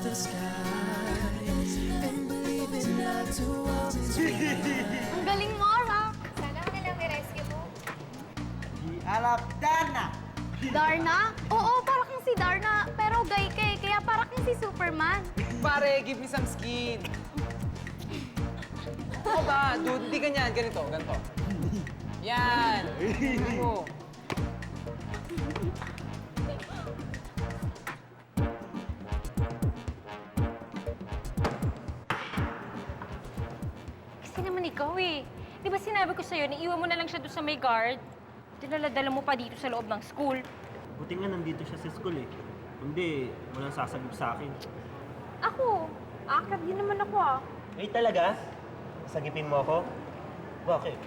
the sky and believe in love to always be. Ang galing mo, Rock! Sana ka nilang i-rescue mo. Alap Darna! Darna? Oo, para kang si Darna. Pero gay ka eh, kaya para kang si Superman. Pare, give me some skin. Ano ba? Dude, hindi ganyan. Ganito, ganito. Yan. Ano? Kasi naman ikaw eh. Di ba sinabi ko sa'yo, iiwan mo na lang siya doon sa may guard? Dala mo pa dito sa loob ng school. Buti nga nandito siya sa school eh. Kundi, walang sasagip sa akin. Ako, akrab din naman ako ah. Ay talaga? Sagipin mo ako? Bakit?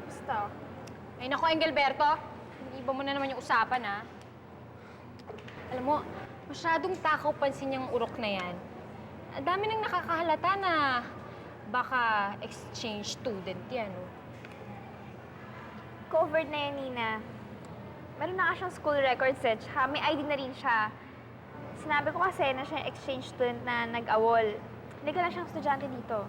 Basta. Ay naku, Engelberto. Iba mo na naman yung usapan ah. Alam mo, masyadong takaw pansin yung urok na yan. Ang dami nang nakakahalata na baka exchange student yan. Oh. Covered na yan, Nina. Meron na ka siyang school records eh, tsaka may ID na rin siya. Sinabi ko kasi na siya yung exchange student na nag-awol. Hindi ka lang siyang estudyante dito.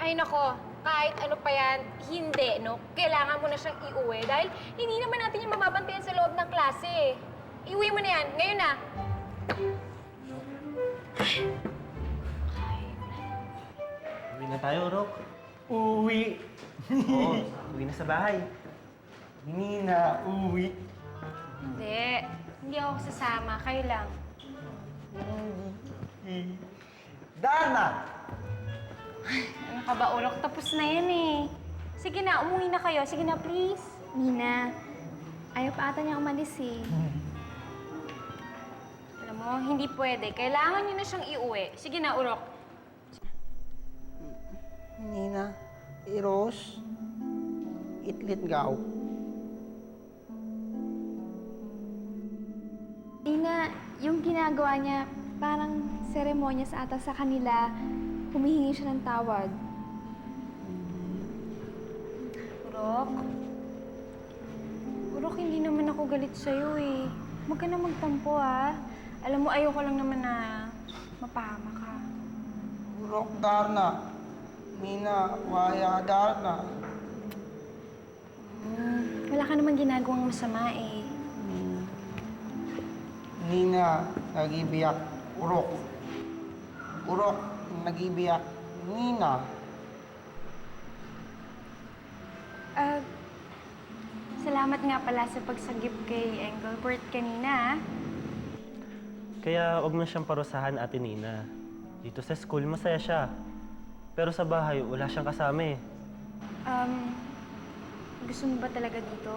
Ay nako, kahit ano pa yan, hindi, no? Kailangan mo na siyang iuwi dahil hindi naman natin yung mababantayan sa loob ng klase. Iuwi mo na yan, ngayon na. Uwi na tayo, Rock. Uwi! Oo, uwi na sa bahay. Hindi na uwi. Hindi ako sasama, kayo lang. Darna! Ano ka ba, Urok? Tapos na yan eh. Sige na, umuwi na kayo. Sige na, please. Nina, ayaw pa ata niya umalis eh. Alam mo, hindi pwede. Kailangan niyo na siyang iuwi. Sige na, Urok. Nina, Eros, Itlit Gaw. Nina, yung ginagawa niya, parang seremonya sa ata sa kanila, humihingi siya ng tawad. Urok? Urok, hindi naman ako galit sa'yo eh. Huwag ka na magtampo ah. Alam mo, ayoko lang naman na mapahama ka. Urok Darna. Nina, waya Darna. Wala ka naman ginagawang masama eh. Nina, nag-ibiyak. Urok. Urok, nag-ibiyak. Nina. Salamat nga pala sa pagsagip kay Engelbert kanina ah. Kaya wag mo siyang parusahan, Ate Nina. Dito sa school, masaya siya. Pero sa bahay, wala siyang kasama eh. Gusto mo ba talaga dito?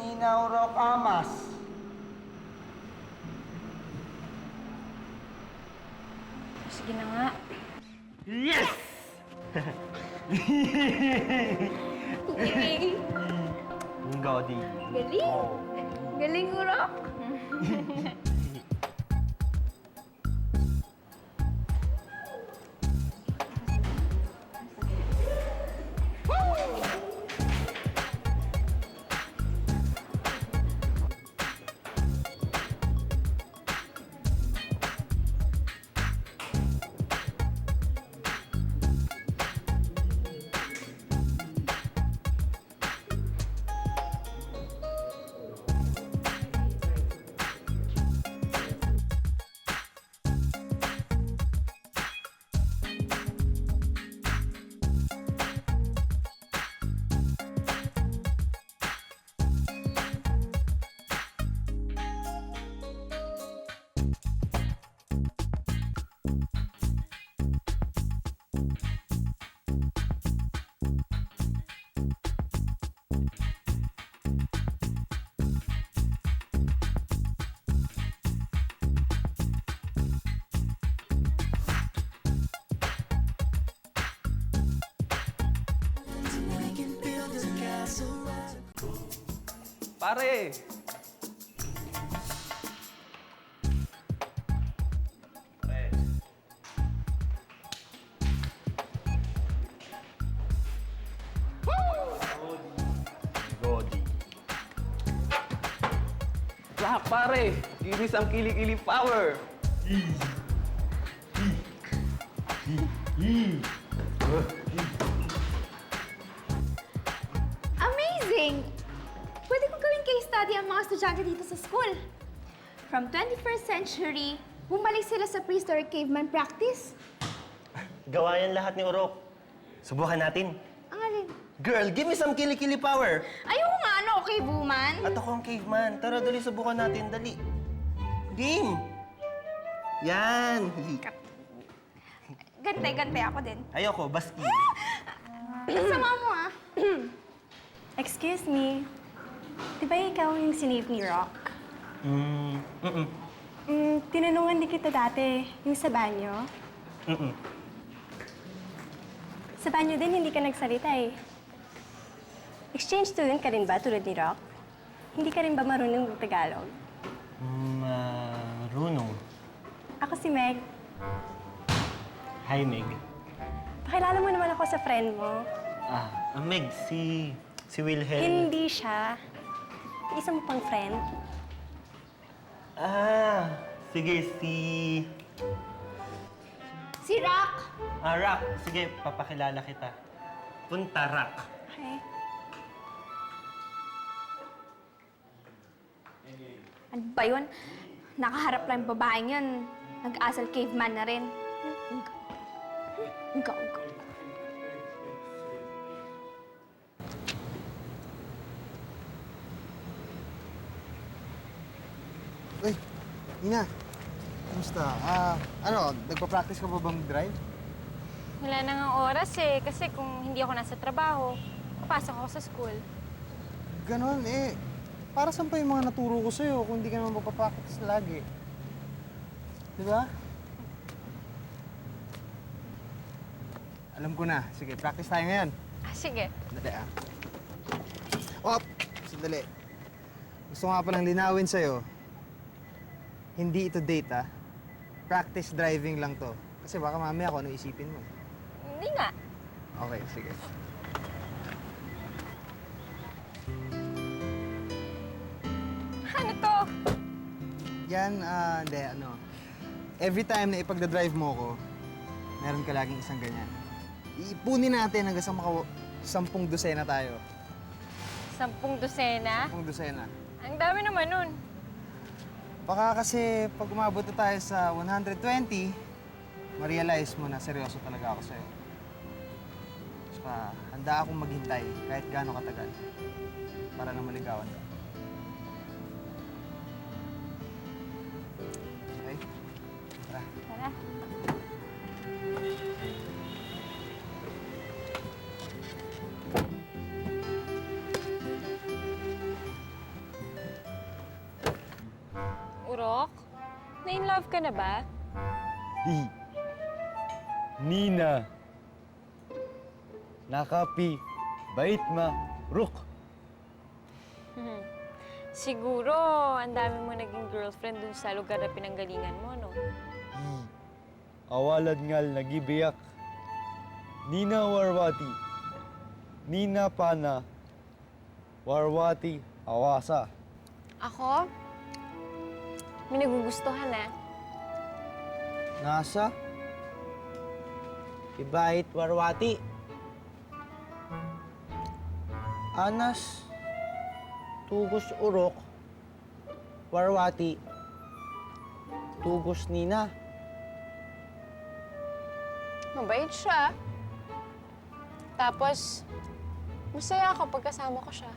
Nina, Urok, Amas. Sige na nga. Yes! Galing! Godi. Galing! Galing, Urok! Pare! Godi. Black, pare! Give me some kili-kili power! Amazing! Pwede kong gawin case study ang mga estudyante dito sa school. From 21st century, bumalik sila sa prehistoric caveman practice. Gawa yan lahat ni Urok. Subukan natin. Ang alin? Girl, give me some kili-kili power! Ayoko nga ano, okay, Buman? At ako ang caveman. Tara, dali, subukan natin. Dali. Game! Yan! Gante ako din. Ayoko, basti. Sama mo ah. Excuse me. Di ba ikaw yung sinave ni Rock? Tinanungan din kita dati, yung sa banyo. Sa banyo din, hindi ka nagsalita eh. Exchange student ka rin ba tulad ni Rock? Hindi ka rin ba marunong Tagalog? Marunong. Ako si Meg. Hi, Meg. Pakilala mo naman ako sa friend mo. Meg, si Wilhelm. Hindi siya. Isa mo pang friend. Sige, Si Rock. Rock. Sige, papakilala kita. Punta, Rock. Okay. Ano ba yun? Nakaharap lang yung babaeng yun. Nag-asal caveman na rin. Go. Uy, Nina. Kamusta? Nagpa-practice ka ba bang drive? Wala na nga oras eh, kasi kung hindi ako nasa trabaho, papasok ako sa school. Ganon eh. Para saan pa yung mga naturo ko sa'yo kung hindi ka naman magpa-practice lagi? Di ba? Alam ko na. Sige, practice tayo ngayon. Sige. Dali Sandali. Gusto nga palang linawin sa'yo. Hindi ito date, Practice driving lang to. Kasi baka mamaya kung ano isipin mo. Hindi nga. Okay, sige. Ano to? Yan, hindi, Every time na ipagdadrive mo ko, meron ka laging isang ganyan. Iipunin natin hanggang sa 10 dosena tayo. 10 dosena? 10 dosena. Ang dami naman nun. Baka kasi pag umabot na tayo sa 120, ma-realize mo na seryoso talaga ako sa'yo. Saka handa akong maghintay kahit gaano katagal para na maligawan ka. Okay? Tara. Tara. Urok, na-in-love ka na ba? Nina. Nakapi. Bait ma. Ruk. Siguro, ang dami mo naging girlfriend dun sa lugar na pinanggalingan mo, no? Awalad ngal nagibiyak. Nina Warwati. Nina Pana. Warwati Awasa. Ako? May nagugustuhan, Nasa? Ibait Warwati. Anas. Tugos Urok. Warwati. Tugos Nina. Mabait siya. Tapos, masaya ako pagkasama ko siya.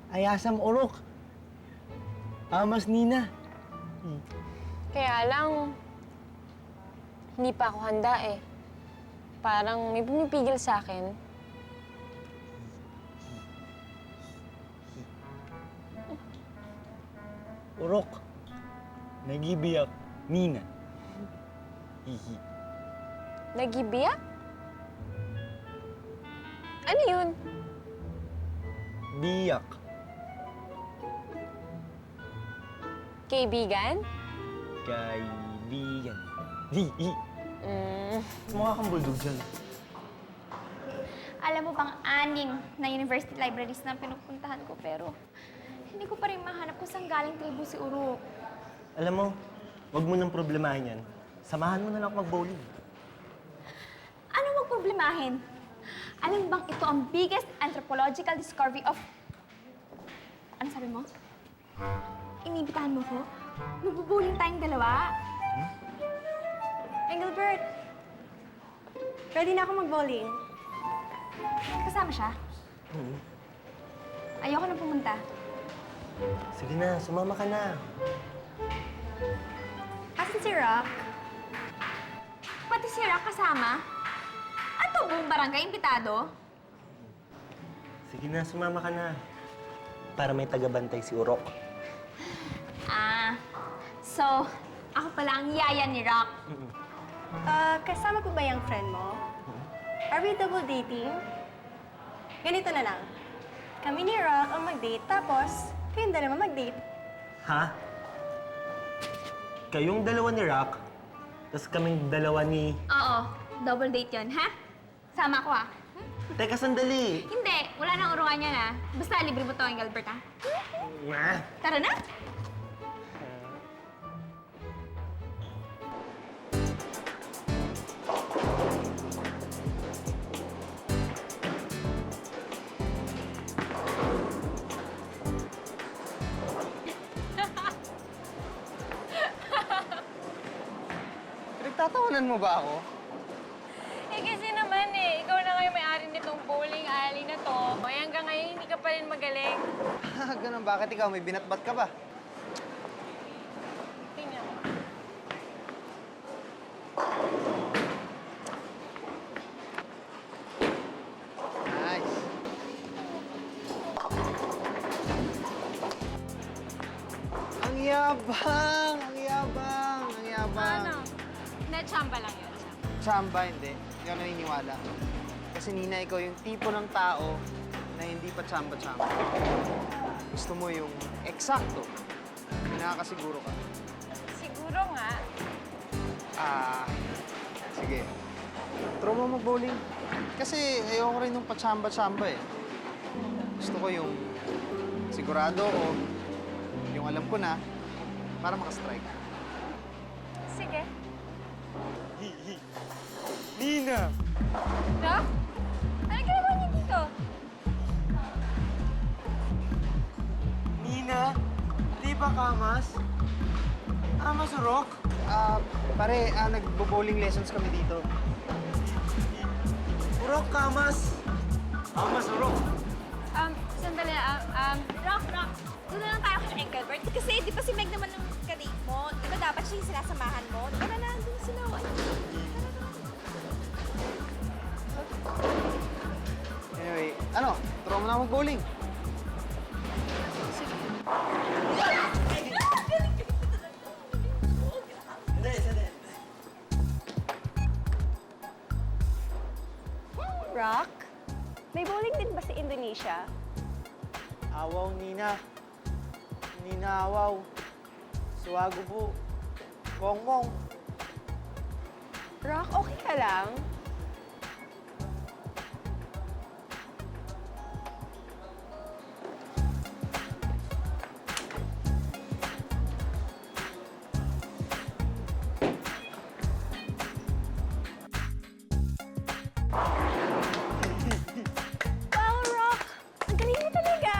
Ayasam Urok. Amas Nina. Kaya lang, hindi pa ako handa eh. Parang may pumipigil sa akin. Urok. Nagibiyak. Nina. Hihi. Nagibiyak? Ano yun? Biyak. Kaibigan? Kaibigan. Hihi. Mukha kang bulldog dyan. Alam mo bang 6 na university libraries na pinupuntahan ko pero hindi ko pa rin mahanap kung saan galing tribo si Urok. Alam mo, wag mo nang problemahin yan. Samahan mo na lang ako mag-bowling. Ano magproblemahin? Alam bang ito ang biggest anthropological discovery of... Ano sabi mo? Inibitahan mo ko? Magbo-bowling tayong dalawa? Engelbert, ready na ako mag-bowling. Kasama siya? Ayoko na pumunta. Sige na, sumama ka na. Asan si Rock? Pati si Rock kasama? Ano buong barangay imbitado? Sige na, sumama ka na. Para may tagabantay si Urok. So, ako pala ang yaya ni Rock. Kasama ko ba yung friend mo? Are we double dating? Ganito na lang. Kami ni Rock ang mag-date, tapos kayong dalawa mag-date. Ha? Kayong dalawa ni Rock, tapos kaming dalawa ni... Oo, double date yon, ha? Sama ko, ha? Teka, sandali. Hindi, wala nang urungan yan, ha? Basta libre mo to, Engelbert, ha? Tara na! Pinagtatawanan mo ba ako? Eh kasi naman ikaw na ngayon may-ari nitong bowling alley na to. Eh hanggang ngayon hindi ka pa rin magaling. Ganun, bakit ikaw? May binatbat ka ba? Tingnan mo. Nice. Ang yabang! Ang yabang! Ang yabang! Ano? Na-chamba lang yun. Chamba, hindi. Hindi ako naniniwala. Kasi Nina, ikaw yung tipo ng tao na hindi pa chamba-chamba. Gusto mo yung eksakto. Yung nakakasiguro ka. Siguro nga. Sige. Turo mo mag-bowling. Kasi ayoko rin yung pa-chamba-chamba eh. Gusto ko yung sigurado o yung alam ko na para makastrike. Sige. Nina! Rock? Ano ginagawa niyo dito? Nina, di ba kamas? Amas Urok? Pare, nagbo-bowling lessons kami dito. Urok, kamas! Amas Urok! Sandali. Rock! Doon na lang tayo kay Engelbert. Kasi di ba si Meg naman ang kadate mo? Di ba dapat siya yung sinasamahan mo? Tara na, doon sila. Anyway, turo mo na mag-bowling. Rock, may bowling din ba sa Indonesia? Awaw, Nina. Nina, awaw. Suwago po. Mong. Rock, okay ka lang? Wow, Rock! Ang galing mo talaga!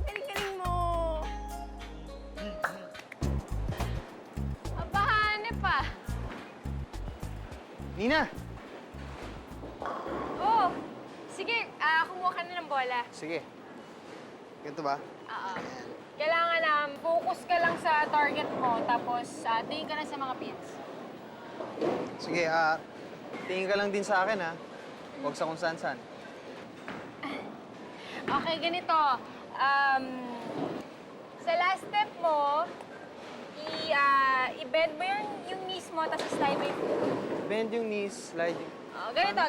Galing-galing mo! Abahanip pa. Nina! Oh, sige. Kumuha ka na ng bola. Sige. Ganito ba? Oo. Kailangan focus ka lang sa target mo, tapos tingin ka na sa mga pins. Sige, tingin ka lang din sa akin, ha? Huwag sa kung saan-saan. Okay, ganito. Sa last step mo, i-bend mo yung knees mo, tapos slide mo yung foot. Bend yung knees, slide yung... Oh, ganito.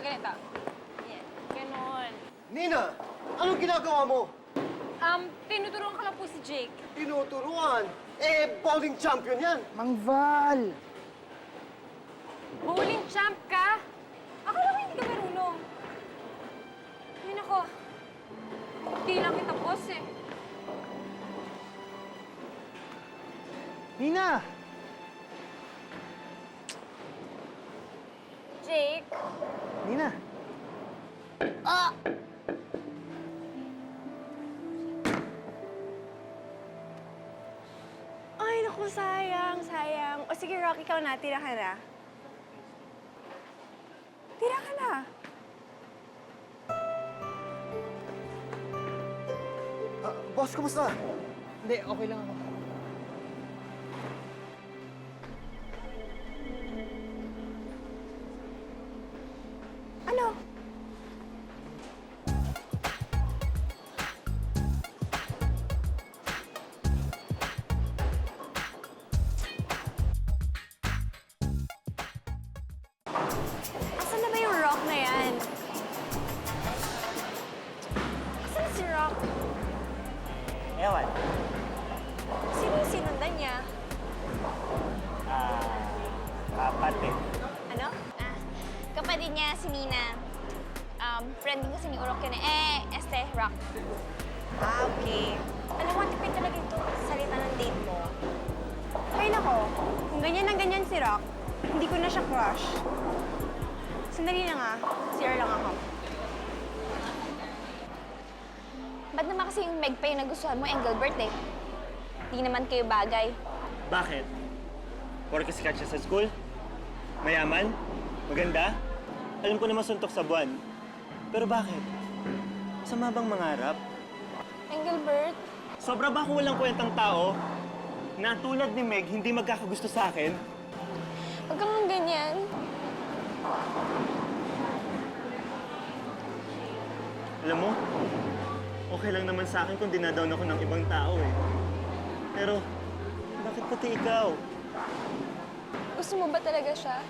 Yan, ganon. Nina, anong ginagawa mo? Tinuturuan ko lang po si Jake. Tinuturuan. Bowling champion yan. Mang Val! Bowling champ ka? Akala ko hindi ka marunong. Ay, nako. Hindi lang kita boss eh. Nina! Jake, Nina! Ah! Ay, naku, sayang, sayang. O sige, Rock, ikaw na. Tira ka na. Tira ka na. Boss, kumusta? Hindi, okay lang ako. Ano? Asan na ba yung Rock na yan? Asan na si Rock? Ewan. Sino yung sinundan niya? Kapatid. Ano? Kapatid niya si Nina. Friend din kasi ni Urok yun eh. Rock. Ah, okay. Alam mo, tipid talaga ito salita ng date mo. Ay, nako. Kung ganyan na ganyan si Rock, hindi ko na siya crush. Sandali na nga. CR lang ako. Ba't naman kasi yung Meg pa yung nagustuhan mo, Engelbert eh? Di naman kayo bagay. Bakit? Porke sikat siya sa school? Mayaman? Maganda? Alam ko naman suntok sa buwan. Pero bakit? Masama bang mangarap? Engelbert? Sobra ba akong walang kwentang tao na tulad ni Meg hindi magkakagusto sa akin? Huwag kang ganyan. Alam mo, okay lang naman sa akin kung dinadown ako ng ibang tao eh. Pero, bakit pati ikaw? Gusto mo ba talaga siya?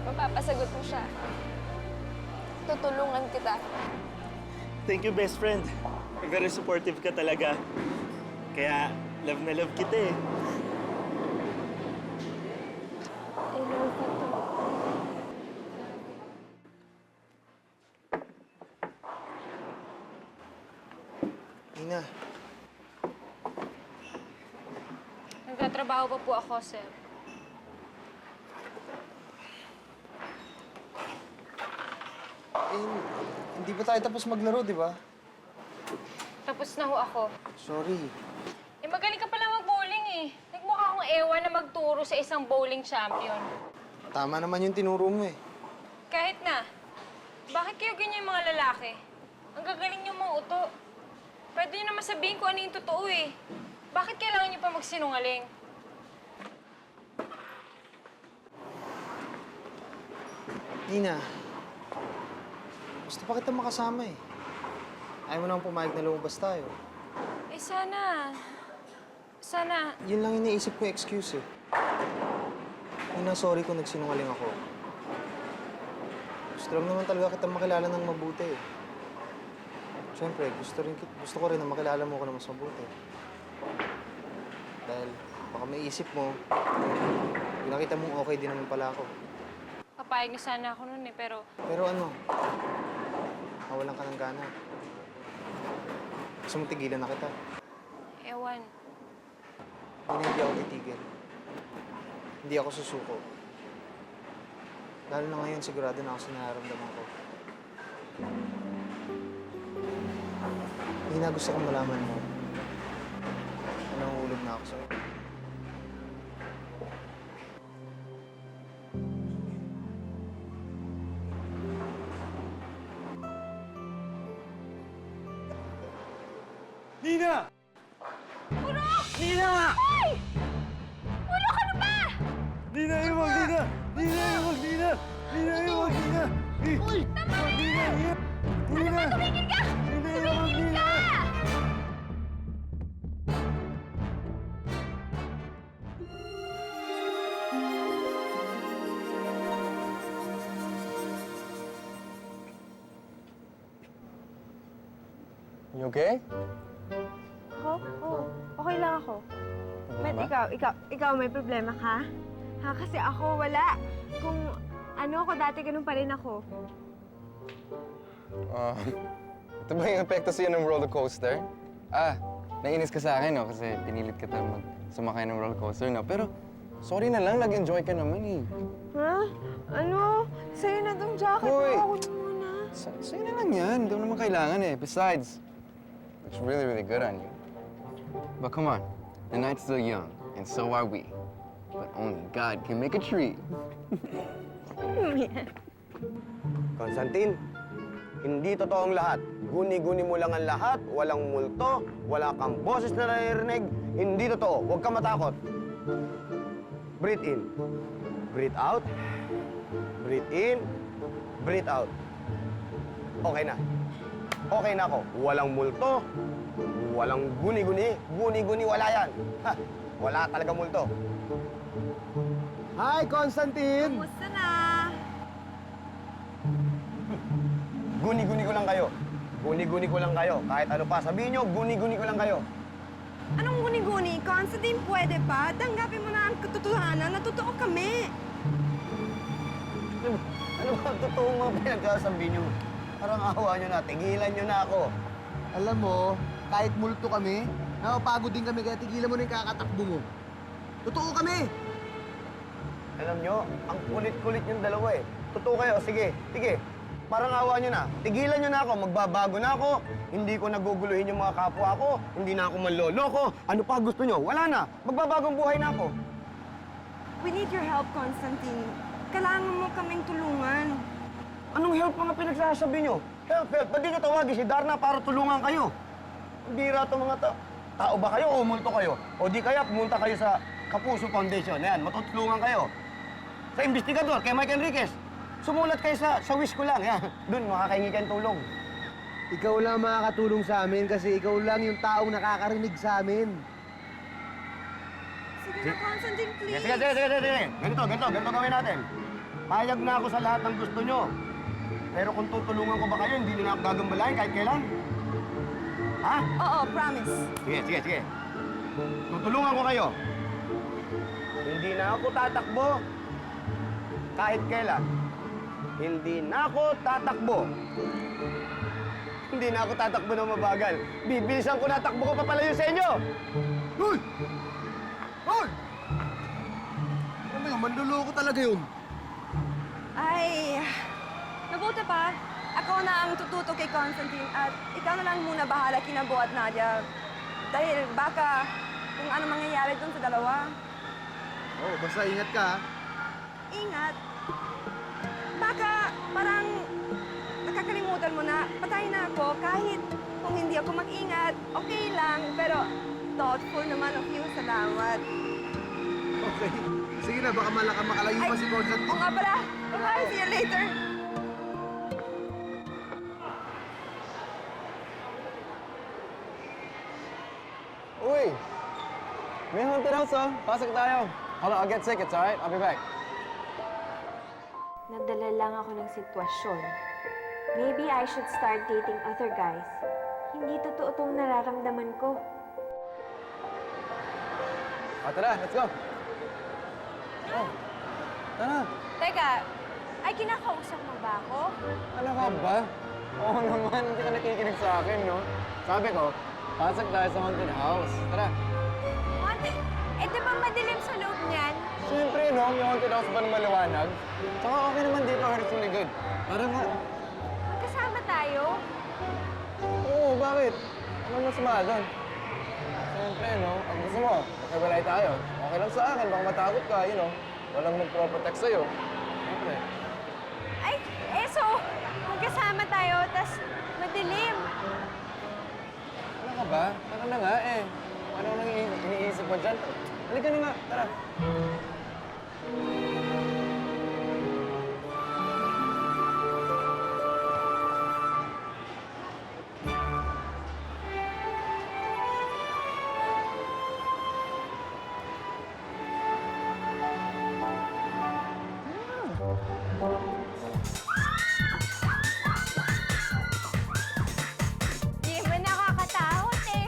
Mapapasagot mo siya. Tutulungan kita. Thank you, best friend. Very supportive ka talaga. Kaya, love na love kita eh. I love you too. Nina, nagtatrabaho pa po ako, sir. hindi ba tayo tapos maglaro, di ba? Tapos na ho ako. Sorry. Eh, magaling ka pala mag-bowling eh. Nagmukha akong ewan na magturo sa isang bowling champion. Tama naman yung tinuro mo eh. Kahit na, bakit kayo ganyan yung mga lalaki? Ang gagaling niyo mga uto. Pwede niyo naman sabihin kung ano yung totoo eh. Bakit kailangan niyo pa magsinungaling? Nina, gusto pa kita makasama eh. Ayaw mo naman pumayag na lumabas tayo. Eh sana, Yun lang iniisip ko yung excuse eh. Nina, sorry kung nagsinungaling ako. Gusto lang naman talaga kita makilala ng mabuti eh. Siyempre, gusto ko rin na makilala mo ako na mas mabuti. Dahil baka may isip mo, nakita mong okay din naman pala ako. papayag na sana ako nun eh, pero Pero ano, nawalan ka ng gana. Gusto mo tigilan na kita. ewan. Hindi ako titigil. Hindi ako susuko. Lalo na ngayon, sigurado na ako sa nararamdaman ko. Hindi na gusto kong malaman mo. Nanguhulog na ako sa'yo. Nina! Urok! Nina! Hoy! Urok, ano ba? Nina, iwag! Nina! Nina, iwag! Nina! Nina, iwag! Nina! Uy! Tama na! Nina! Nina! Ano ba? Tumigil ka! Nina, iwag! Tumigil Nina! ka! You okay? Oo. Okay lang ako. Matt, ikaw may problema ka? Ha? Kasi ako wala. Ano ako, dati ganun pa rin ako. Ito ba yung epekto sa'yo ng roller coaster? Nainis ka sa akin, no? Kasi pinilit kita sumakay ng roller coaster, no? Pero, sorry na lang, nag-enjoy ka naman, eh. Ha? Ano? Sa'yo na tong jacket Hoy! mo. Ako muna. Sa'yo na lang yan. Hindi mo naman kailangan, eh. Besides, looks really, really good on you. But come on, the night's still young, and so are we. But only God can make a tree. Constantine, hindi totoong lahat. Guni-guni mo lang ang lahat, walang multo, wala kang boses na naririnig. Hindi totoo. Huwag kang matakot. Breathe in. Breathe out. Breathe in. Breathe out. Okay na. Okay na ako. Walang multo, walang guni-guni. Guni-guni, wala yan. Ha, wala talaga multo. Hi, Constantine! Kamusta na? Guni-guni ko lang kayo. Guni-guni ko lang kayo. Kahit ano pa sabihin nyo, guni-guni ko lang kayo. Anong guni-guni? Constantine, pwede pa? Tanggapin mo na ang katotohanan na totoo kami. Ano ba ang totoo mga pinagsasabi nyo? Parang awa nyo na, tigilan nyo na ako. Alam mo, kahit multo kami, napapagod din kami kaya tigilan mo na yung kakatakbo mo. Totoo kami! Alam nyo, ang kulit-kulit yung dalawa eh. Totoo kayo, sige, sige. Parang awa nyo na, tigilan nyo na ako, magbabago na ako. Hindi ko naguguluhin yung mga kapwa ko, hindi na ako manloloko. Ano pa gusto nyo? Wala na, magbabagong buhay na ako. We need your help, Constantine. Kailangan mo kaming tulungan. Anong help mga pinagsasabi nyo? Help, help. Ba't di nyo tawagin si Darna para tulungan kayo? Ang bira to mga tao ba kayo o multo kayo? O di kaya pumunta kayo sa Kapuso Foundation. Ayan, matutulungan kayo. Sa investigador, kay Mike Enriquez. Sumulat kayo sa wish ko lang. Ayan, dun, makakahingi kayong tulong. Ikaw lang makakatulong sa amin kasi ikaw lang yung taong nakakarinig sa amin. Sige na, Constantine, please. Sige. Ganito gawin natin. Payag na ako sa lahat ng gusto nyo. Pero kung tutulungan ko ba kayo, hindi nyo na ako gagambalain kahit kailan. Ha? Oo, promise. Sige. Tutulungan ko kayo. Hindi na ako tatakbo. Kahit kailan. Hindi na ako tatakbo. Hindi na ako tatakbo na mabagal. Bibilisan ko na takbo ko papalayo sa inyo. Hoy! Hoy! Ano yun? Manluloko talaga yun. Ay, mabuti pa. Ako na ang tututo kay Constantine at ikaw na lang muna bahala kina Bo at Nadia. Dahil baka kung ano mangyayari dun sa dalawa. Oh, basta ingat ka, ha? Ingat. Baka parang nakakalimutan mo na patay na ako kahit kung hindi ako mag-ingat. Okay lang, pero thoughtful naman of you. Salamat. Okay. Sige na, baka makalayo pa si Constantine. Oo nga pala. Bye, see you later. Uy! May haunted house, oh. Pasok tayo. Hold on, I'll get tickets, alright? I'll be back. Nadala lang ako ng sitwasyon. Maybe I should start dating other guys. Hindi totoo tong nararamdaman ko. Tara, let's go. Oh, tara. Teka, ay kinakausap mo ba ako? Ano ka ba? Oo naman, hindi ka nakikinig sa akin, no? Sabi ko, pasok tayo sa haunted house. Tara. Ate, di ba madilim sa loob niyan? Siyempre, no? Yung haunted house ba na maliwanag? Tsaka okay naman dito, it's really good. Tara nga. Magkasama tayo? Oo, bakit? Ano masama doon? Siyempre, no? Ang gusto mo, magkabalay tayo. Okay lang sa akin, baka matakot ka, you know? Walang magpro-protect sa'yo. Siyempre. Ay, so, magkasama tayo, tas madilim. Ano ka ba? Tara na nga, eh. Ano nang iniisip mo dyan? Halika na nga, tara. Di ba nakakatakot eh?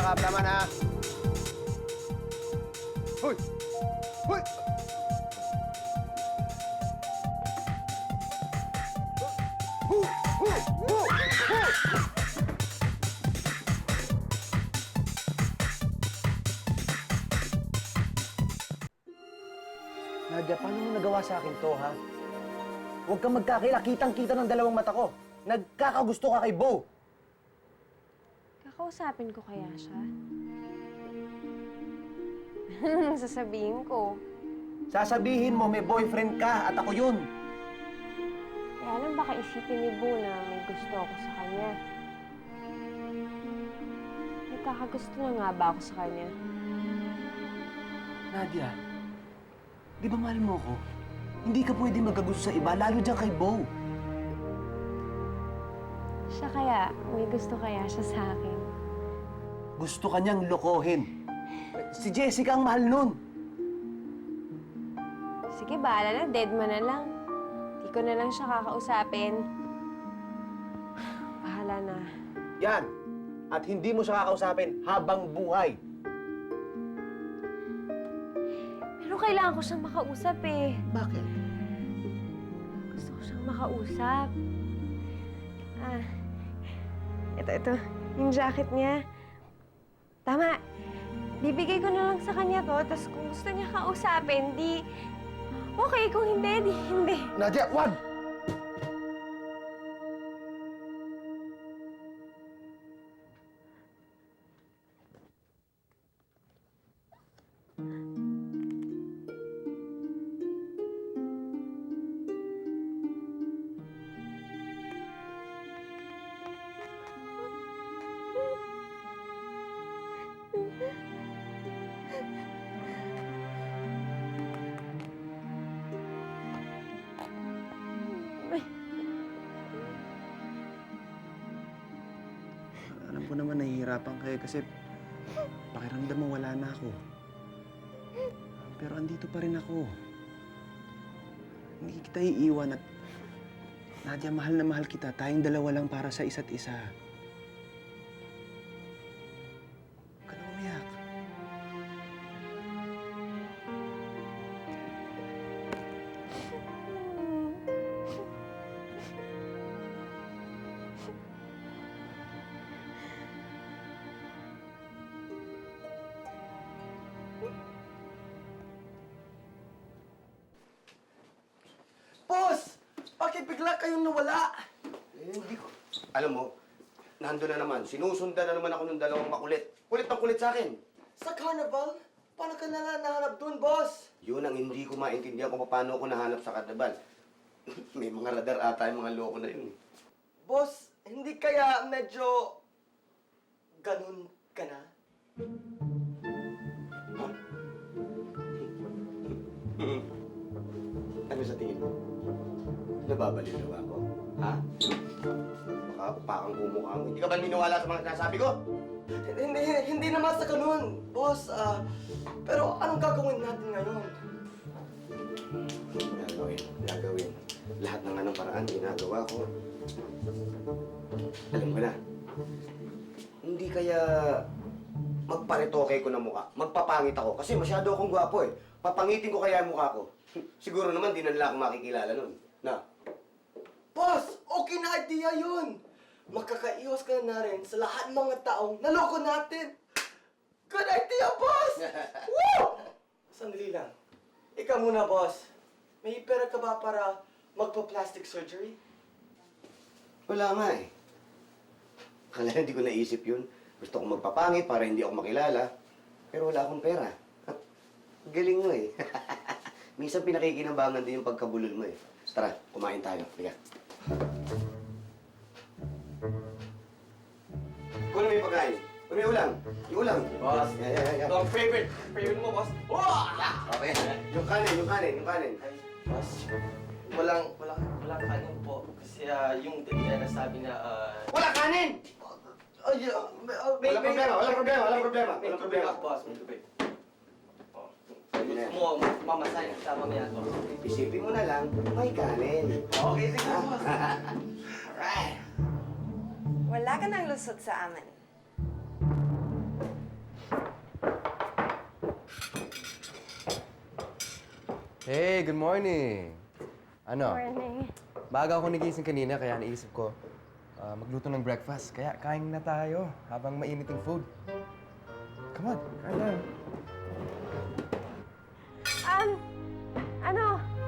Yakap naman, ha? Hoy! Hoy! Nadia, paano mo nagawa sa akin to, ha? Huwag kang magkakila. Kitang-kita ng dalawang mata ko. Nagkakagusto ka kay Bo. Kakausapin ko kaya siya? Anong sasabihin ko? Sasabihin mo may boyfriend ka at ako yun. Kaya lang baka isipin ni Bo na may gusto ako sa kanya. Nagkakagusto na nga ba ako sa kanya? Nadia, di ba mahal mo ako? Hindi ka pwede magkagusto sa iba, lalo dyan kay Bo. Siya kaya, may gusto kaya siya sa akin. Gusto ka niyang lokohin. Si Jessica ang mahal nun. Sige, bahala na. Dead man na lang. Di ko na lang siya kakausapin. Bahala na. Yan. At hindi mo siya kakausapin habang buhay. Pero kailangan ko siyang makausap eh. Bakit? Gusto ko siyang makausap. Ito. Yung jacket niya. Tama. Bibigay ko na lang sa kanya to, tapos kung gusto niya kausapin, di... Okay, kung hindi, di hindi. Nadia, wag! Alam ko naman nahihirapan kayo kasi pakiramdam mo wala na ako. Pero andito pa rin ako. Hindi kita iiwan at Nadia, mahal na mahal kita. Tayong dalawa lang para sa isa't isa. Huwag ka na umiyak. Boss! Bakit bigla kayong nawala? Hindi ko. Alam mo, nandun na naman. Sinusundan na naman ako ng dalawang makulit. Kulit na kulit sa akin. Sa carnival? Paano ka nahanap dun, boss? Yun ang hindi ko maintindihan kung paano ako nahanap sa karnaval. May mga radar ata yung mga loko na yun. Boss, hindi kaya medyo... ganun ka na? Ano sa tingin mo? Nababaliw na ba ako? Ha? Baka upakang kumukha mo. Hindi ka ba niniwala sa mga sinasabi ko? Hindi naman sa ganun, boss. Pero anong gagawin natin ngayon? Gagawin. Lahat ng anong paraan, ginagawa ko. Alam ko na. Hindi kaya magparitoke ko ng mukha. Magpapangit ako. Kasi masyado akong gwapo eh. Papangitin ko kaya ang mukha ko. Siguro naman, di na nila ako makikilala nun. Na? Boss, okay na idea yun. Makakaiwas ka na rin sa lahat ng mga taong naloko natin. Good idea, boss! Woo! Sandali lang. Ikaw muna, boss. May pera ka ba para magpa-plastic surgery? Wala nga eh. Kaya hindi ko naisip yun. Gusto kong magpapangit para hindi ako makilala. Pero wala akong pera. Galing mo eh. Minsan pinakikinabangan din yung pagkabulol mo eh. Tara, kumain tayo. Liga. Kunin mo yung pagkain. Kunin mo yung ulam. Yung ulam. Boss. Yeah. Ang favorite mo, boss. Okay. Yung kanin. Boss, walang kanin po. Kasi yung dati na sabi na, Wala kanin! Walang problema. May tubig ako, boss. May tubig. Gusto mo, mamasahin kita mamaya, boss. Isipin mo na lang, may kanin. Okay, sige, boss. Wala ka nang lusot sa amin. Hey, good morning. Ano? Morning. Baga ako nagising kanina, kaya naisip ko magluto ng breakfast. Kaya kain na tayo habang mainit yung food. Come on, kain na.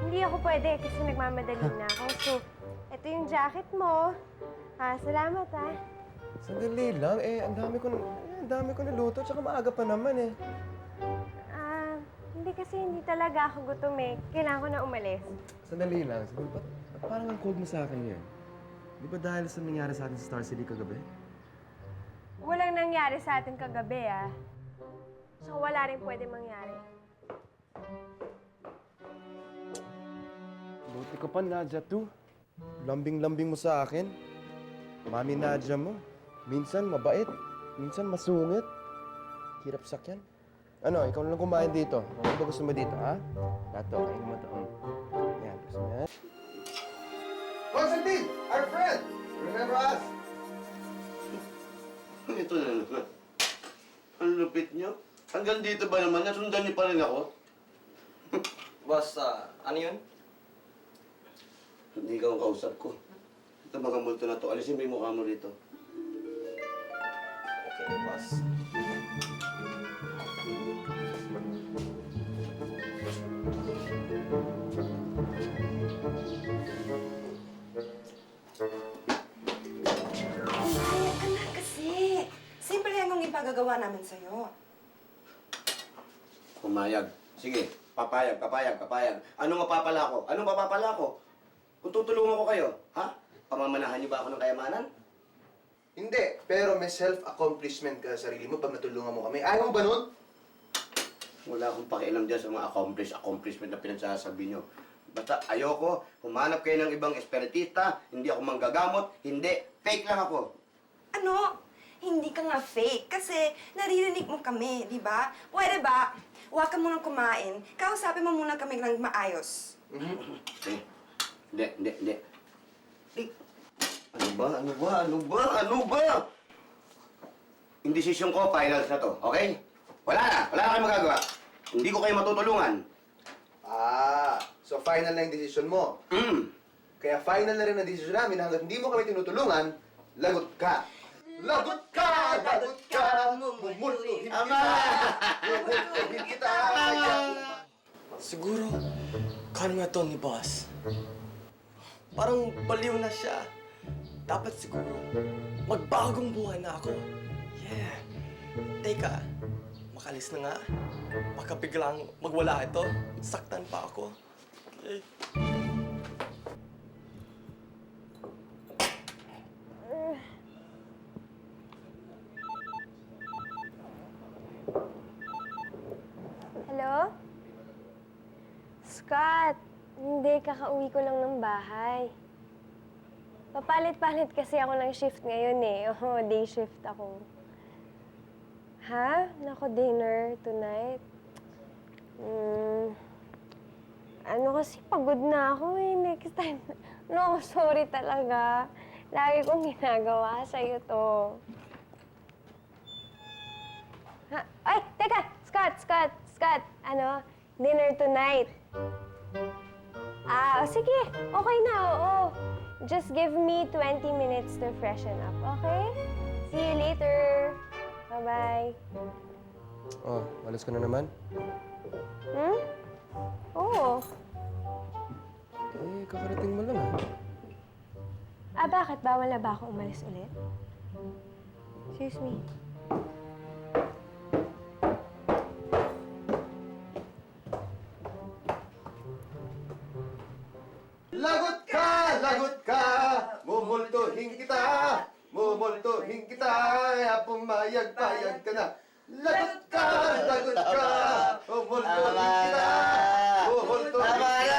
Hindi ako pwede kasi nagmamadali na ako. So, ito yung jacket mo. Salamat Sandali lang. Ang dami ko naluto. Tsaka maaga pa naman eh. Hindi kasi hindi talaga ako gutom eh. Kailangan ko na umalis. Sandali lang. Ba't parang ang cold mo sa akin yun? Di ba dahil sa nangyari sa atin sa Star City kagabi? Walang nangyari sa atin kagabi So, wala rin pwede mangyari. Buti ka pa, Nadja, too. Lambing-lambing mo sa akin. Mami Nadja mo. Minsan mabait, minsan masungit. Hirap sakyan. Ano, ikaw na lang kumain dito. Ano ba gusto mo dito, ha? Dato, kain mo to. Yan, gusto mo yan? Constantine! Our friend! Remember us? Ito na naman. Ang lupit niyo. Hanggang dito ba naman? Nasundan niyo pa rin ako? Boss, ano yun? Hindi ka ang kausap ko. Ito mga multo na to. Alisin mo yung mukha mo rito. Okay, boss. Ay, anak kasi. Simple lang ang ipagagawa namin sa'yo. Pumayag. Sige, papayag. Anong mapapala ko? Anong mapapala ko? Kung tutulungan ko kayo, ha? Pamamanahan niyo ba ako ng kayamanan? Hindi, pero may self-accomplishment ka sa sarili mo pag natulungan mo kami. Ayaw mo ba nun? Wala akong pakialam dyan sa mga accomplishment na pinagsasabi niyo. Basta ayoko, humanap kayo ng ibang espiritista, hindi ako manggagamot, hindi, fake lang ako. Ano? Hindi ka nga fake kasi naririnig mo kami, di ba? Pwede ba? Huwag ka munang kumain. Kausapin mo muna kami ng maayos. Hindi. Ano ba? Indesisyon ko, finals na to, okay? Wala na kayong magagawa. Hindi ko kayo matutulungan. So final na yung decision mo. Kaya final na rin ang decision namin hanggat hindi mo kami tinutulungan, lagot ka. Lagot ka! Mumultuhin kita! Mumultuhin kita! Siguro, karma to ni boss. Parang baliw na siya. Dapat siguro, magbagong buhay na ako. Yeah. Teka, makalis na nga. Baka biglang magwala ito. Saktan pa ako. Okay. Hello? Scott, hindi, kakauwi ko lang ng bahay. Papalit-palit kasi ako ng shift ngayon eh. Day shift ako. Ha? Nako, dinner tonight? Kasi pagod na ako eh. Next time. No, sorry talaga. Lagi kong ginagawa sa'yo to. Ha? Ay, teka! Scott! Dinner tonight. Sige. Okay na, oo. Just give me 20 minutes to freshen up, okay? See you later. Bye-bye. Oh, alis ka na naman? Oo. Kakarating mo lang Bakit? Bawal na ba ako umalis ulit? Excuse me. Lagot ka! Mumultuhin kita! Pumayag ka na! Lagot ka! Mumultuhin kita!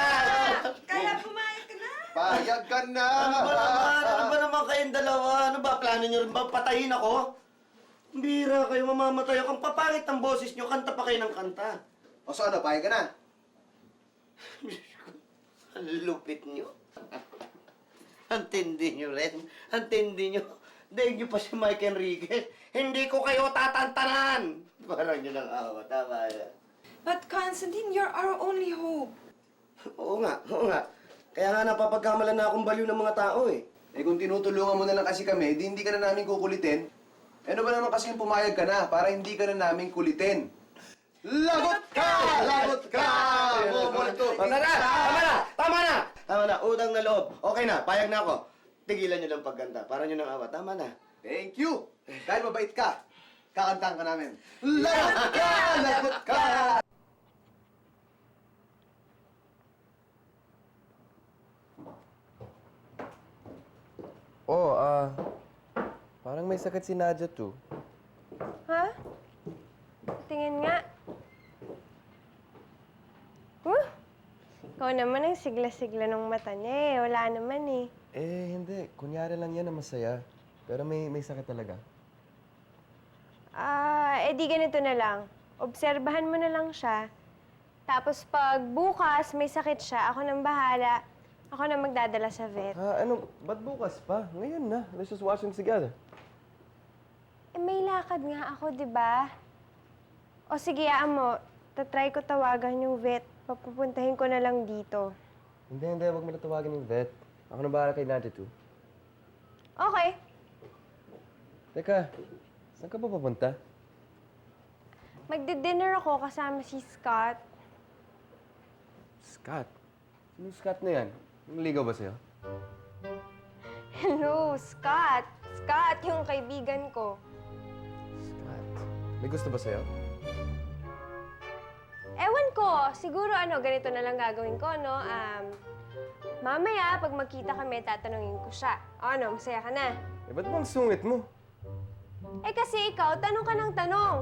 Kaya pumayag ka na! Payag ka na! Ano ba naman kayong dalawa? Ano ba, plano niyo rin ba patayin ako? Bira kayo, mamamatay ako. Ang papangit ng boses niyo, kanta pa kayo ng kanta. O so ano, payag ka na? Ang lupit niyo. Ang tindi niyo rin. Ang tindi niyo. Daig niyo pa si Mike Enriquez. Hindi ko kayo tatantanan. Parang yun ang awa. Tama yan. But Constantine, you're our only hope. Oo nga, oo nga. Kaya nga napapagkamalan na akong baliw ng mga tao eh. Eh kung tinutulungan mo na lang kasi kami, di hindi ka na namin kukulitin. Eh ano ba naman kasi yung pumayag ka na para hindi ka na namin kulitin? Lagot ka! Lagot ka! Bumulto! Tama na! Tama na! Tama na! Tama na, utang na loob. Okay na, payag na ako. Tigilan niyo lang pagganda. Para niyo nang awa. Tama na. Thank you! Kahit mabait ka, kakantahan ka namin. Lagot ka! Lagot ka! Oh, parang may sakit si Nadia too. Ha? Tingin nga. Ikaw naman ang sigla-sigla ng mata niya eh. Wala naman eh. Eh, hindi. Kunyari lang yan na masaya. Pero may sakit talaga. Di ganito na lang. Obserbahan mo na lang siya. Tapos pag bukas may sakit siya, ako nang bahala. Ako na magdadala sa vet. Ba't bukas pa? Ngayon na. Let's just watch them together. May lakad nga ako, di ba? O sige, mo. Tatry ko tawagan yung vet. Papupuntahin ko na lang dito. Hindi. Huwag mo na tawagan yung vet. Ako na bahala kay Nadia too. Okay. Teka, saan ka ba papunta? Magdi-dinner ako kasama si Scott. Scott? Sino Scott na yan? Nangligaw ba sa'yo? Hello, Scott. Scott, yung kaibigan ko. Scott? May gusto ba sa'yo? Ewan ko. Siguro ganito na lang gagawin ko, no? Mamaya, pag magkita kami, tatanungin ko siya. Masaya ka na? Eh, ba't bang sungit mo? Eh kasi ikaw, tanong ka ng tanong.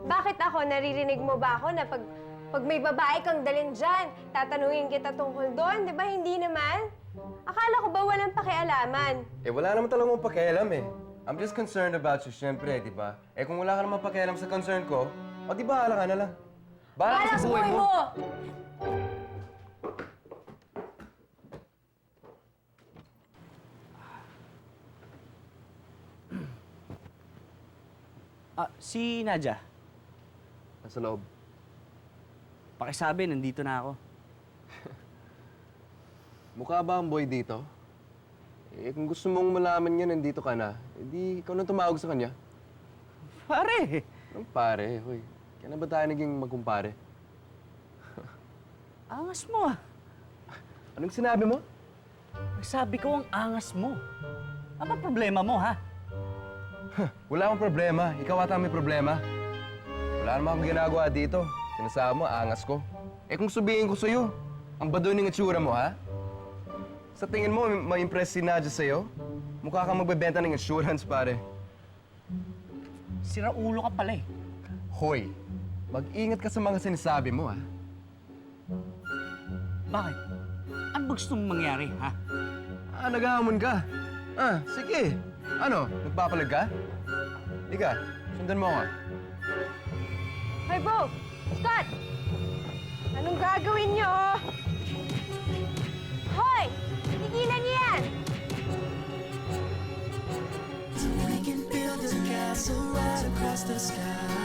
Bakit ako, naririnig mo ba ako na pag may babae kang dalhin dyan, tatanungin kita tungkol doon? Di ba hindi naman? Akala ko ba walang pakialaman? Eh, wala naman talagang pakialam eh. I'm just concerned about you, syempre, di ba? Eh, kung wala ka naman pakialam sa concern ko, di bahala ka na lang. Bahala ka sa buhay mo! Si Nadia. Nasa loob. Pakisabi, nandito na ako. Mukha ba ang boy dito? Eh, kung gusto mong malaman niya nandito ka na, edi ikaw nang tumawag sa kanya. Pare! Anong pare? Hoy, kaya na ba tayo naging magkumpare? Angas mo ah. Anong sinabi mo? Sabi ko ang angas mo. Ano ba problema mo ha? Wala akong problema. Ikaw ata may problema. Wala naman akong ginagawa dito. Sinasabi mo, angas ko. Eh kung sabihin ko sa'yo, ang badoy ng itsura mo, ha? Sa tingin mo, ma-impress si Nadia sa'yo? Mukha kang magbebenta ng insurance, pare. Sira ulo ka pala eh. Hoy, mag-ingat ka sa mga sinasabi mo, ha? Bakit? Ano ba gusto mong mangyari, ha? Naghahamon ka. Sige. Ano, nagpapalag ka? Ika, sundan mo ako. Hoy, Bo! Scott! Anong gagawin niyo? Hoy! Tigilan niyo yan! We can build a castle right across the sky.